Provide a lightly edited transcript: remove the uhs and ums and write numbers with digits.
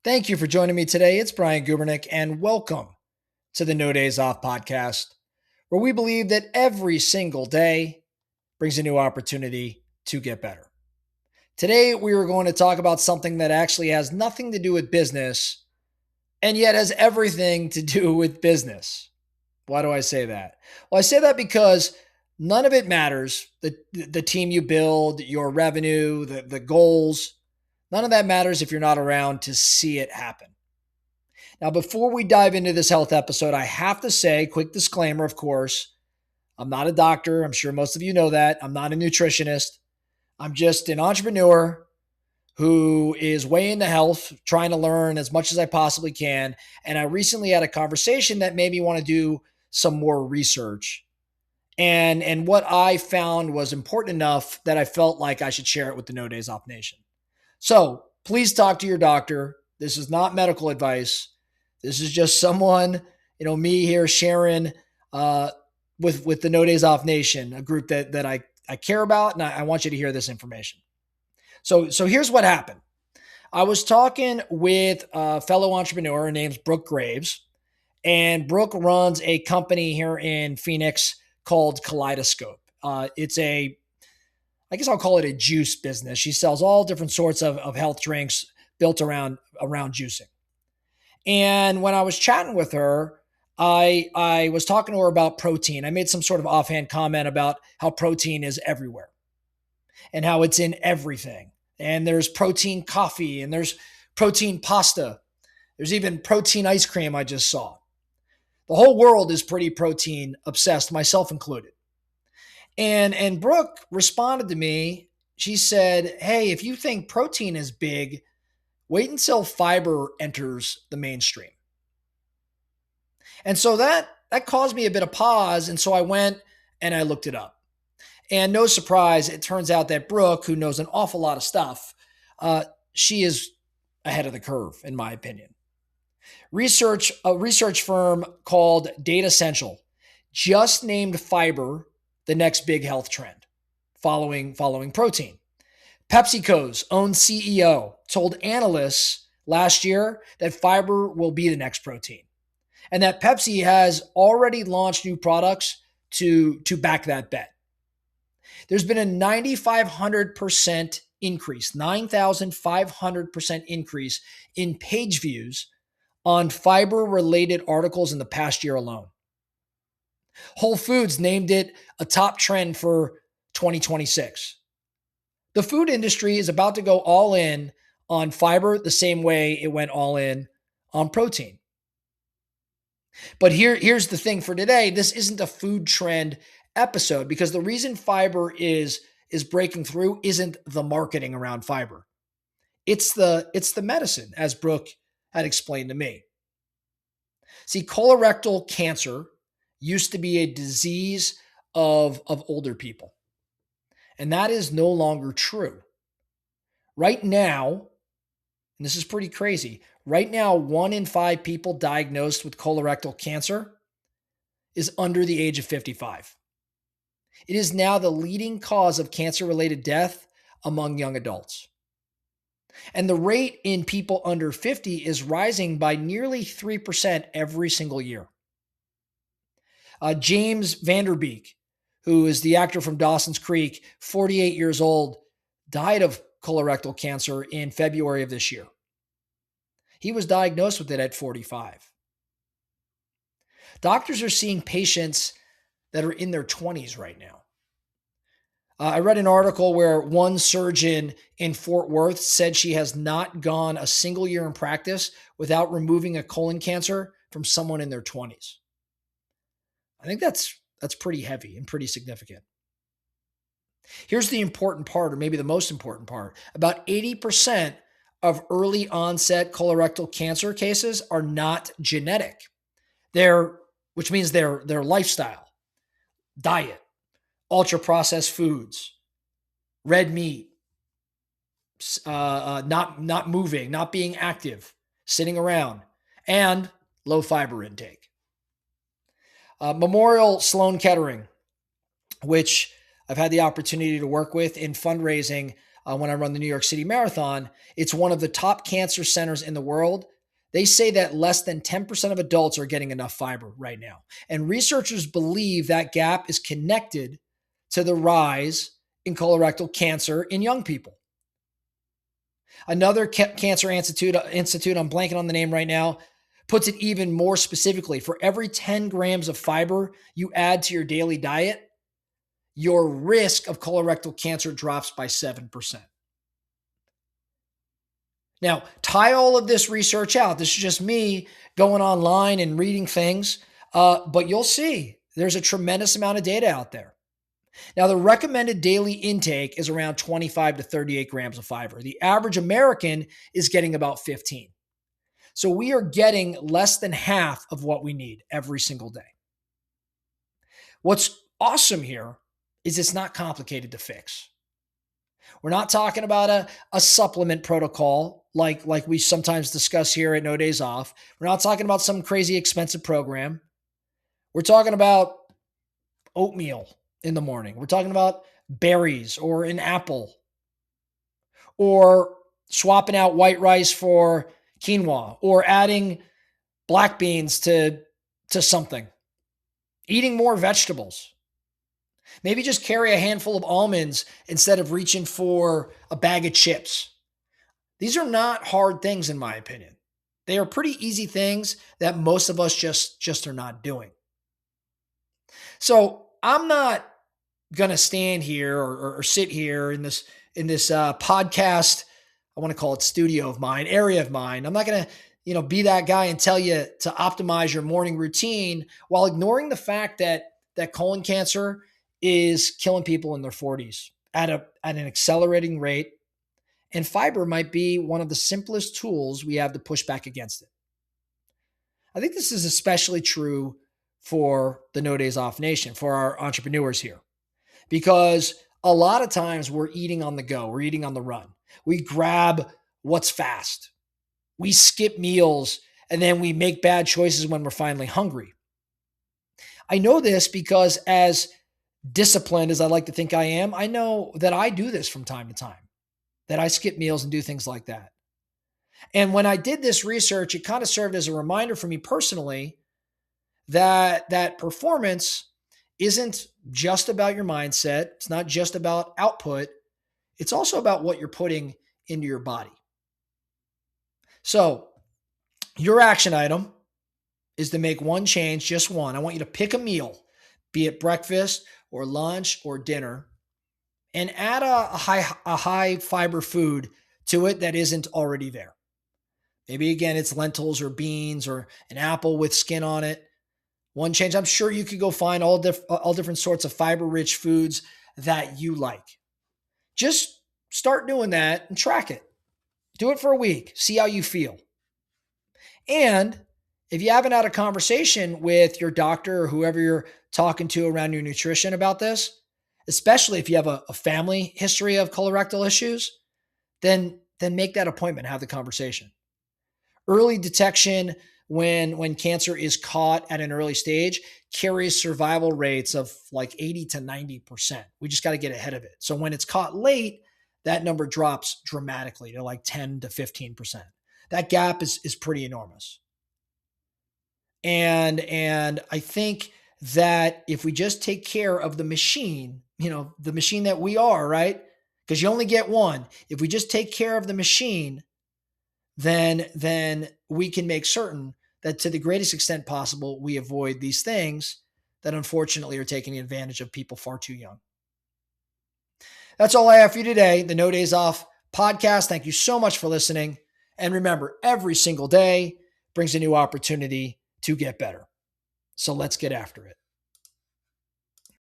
Thank you for joining me today. It's Brian Gubernick, and welcome to the No Days Off podcast, where we believe that every single day brings a new opportunity to get better. Today, we are going to talk about something that actually has nothing to do with business and yet has everything to do with business. Why do I say that? Well, I say that because none of it matters. The team you build, your revenue, the goals, none of that matters if you're not around to see it happen. Now, before we dive into this health episode, I have to say, quick disclaimer, of course, I'm not a doctor. I'm sure most of you know that. I'm not a nutritionist. I'm just an entrepreneur who is way into health, trying to learn as much as I possibly can. And I recently had a conversation that made me want to do some more research. And what I found was important enough that I felt like I should share it with the No Days Off Nation. So please talk to your doctor. This is not medical advice. This is just someone, me here sharing with the No Days Off Nation, a group that I care about, and I want you to hear this information. So here's what happened. I was talking with a fellow entrepreneur. Her name's Brooke Graves, and Brooke runs a company here in Phoenix called Kaleidoscope. I guess I'll call it a juice business. She sells all different sorts of health drinks built around juicing. And when I was chatting with her, I was talking to her about protein. I made some sort of offhand comment about how protein is everywhere and how it's in everything. And there's protein coffee and there's protein pasta. There's even protein ice cream I just saw. The whole world is pretty protein obsessed, myself included. And Brooke responded to me. She said, "Hey, if you think protein is big, wait until fiber enters the mainstream." And so that caused me a bit of pause. And so I went and I looked it up. And no surprise, it turns out that Brooke, who knows an awful lot of stuff, she is ahead of the curve, in my opinion. A research firm called Data Essential just named fiber the next big health trend, following protein. PepsiCo's own CEO told analysts last year that fiber will be the next protein, and that Pepsi has already launched new products to back that bet. There's been a 9,500% increase, 9,500% increase in page views on fiber-related articles in the past year alone. Whole Foods named it a top trend for 2026. The food industry is about to go all in on fiber the same way it went all in on protein. But here's the thing for today. This isn't a food trend episode because the reason fiber is breaking through isn't the marketing around fiber. It's the medicine, as Brooke had explained to me. See, colorectal cancer used to be a disease of older people. And that is no longer true. Right now, and this is pretty crazy, right now, 1 in 5 people diagnosed with colorectal cancer is under the age of 55. It is now the leading cause of cancer-related death among young adults. And the rate in people under 50 is rising by nearly 3% every single year. James Vanderbeek, who is the actor from Dawson's Creek, 48 years old, died of colorectal cancer in February of this year. He was diagnosed with it at 45. Doctors are seeing patients that are in their 20s right now. I read an article where one surgeon in Fort Worth said she has not gone a single year in practice without removing a colon cancer from someone in their 20s. I think that's pretty heavy and pretty significant. Here's the important part, or maybe the most important part. About 80% of early onset colorectal cancer cases are not genetic. Which means their lifestyle, diet, ultra processed foods, red meat, not moving, not being active, sitting around, and low fiber intake. Memorial Sloan Kettering, which I've had the opportunity to work with in fundraising, when I run the New York City Marathon. It's one of the top cancer centers in the world. They say that less than 10% of adults are getting enough fiber right now. And researchers believe that gap is connected to the rise in colorectal cancer in young people. Another cancer institute, I'm blanking on the name right now, puts it even more specifically. For every 10 grams of fiber you add to your daily diet, your risk of colorectal cancer drops by 7%. Now, tie all of this research out. This is just me going online and reading things, but you'll see there's a tremendous amount of data out there. Now, the recommended daily intake is around 25 to 38 grams of fiber. The average American is getting about 15. So we are getting less than half of what we need every single day. What's awesome here is it's not complicated to fix. We're not talking about a supplement protocol like we sometimes discuss here at No Days Off. We're not talking about some crazy expensive program. We're talking about oatmeal in the morning. We're talking about berries or an apple or swapping out white rice for quinoa or adding black beans to something. Eating more vegetables. Maybe just carry a handful of almonds instead of reaching for a bag of chips. These are not hard things, in my opinion. They are pretty easy things that most of us just are not doing. So I'm not going to stand here or sit here in this podcast. I want to call it studio of mine, area of mine. I'm not going to be that guy and tell you to optimize your morning routine while ignoring the fact that colon cancer is killing people in their 40s at an accelerating rate. And fiber might be one of the simplest tools we have to push back against it. I think this is especially true for the No Days Off Nation, for our entrepreneurs here, because a lot of times we're eating on the go, we're eating on the run. We grab what's fast. We skip meals, and then we make bad choices when we're finally hungry. I know this because as disciplined as I like to think I am, I know that I do this from time to time, that I skip meals and do things like that. And when I did this research, it kind of served as a reminder for me personally that performance isn't just about your mindset. It's not just about output. It's also about what you're putting into your body. So your action item is to make one change, just one. I want you to pick a meal, be it breakfast or lunch or dinner, and add a high fiber food to it that isn't already there. Maybe again, it's lentils or beans or an apple with skin on it. One change. I'm sure you could go find all different sorts of fiber-rich foods that you like. Just start doing that and track it. Do it for a week. See how you feel. And if you haven't had a conversation with your doctor or whoever you're talking to around your nutrition about this, especially if you have a family history of colorectal issues, then make that appointment, have the conversation. Early detection when cancer is caught at an early stage carries survival rates of like 80 to 90%. We just got to get ahead of it. So when it's caught late, that number drops dramatically to like 10 to 15%. That gap is pretty enormous. And I think that if we just take care of the machine, the machine that we are, right? Because you only get one. If we just take care of the machine, then we can make certain that to the greatest extent possible, we avoid these things that unfortunately are taking advantage of people far too young. That's all I have for you today. The No Days Off podcast. Thank you so much for listening. And remember, every single day brings a new opportunity to get better. So let's get after it.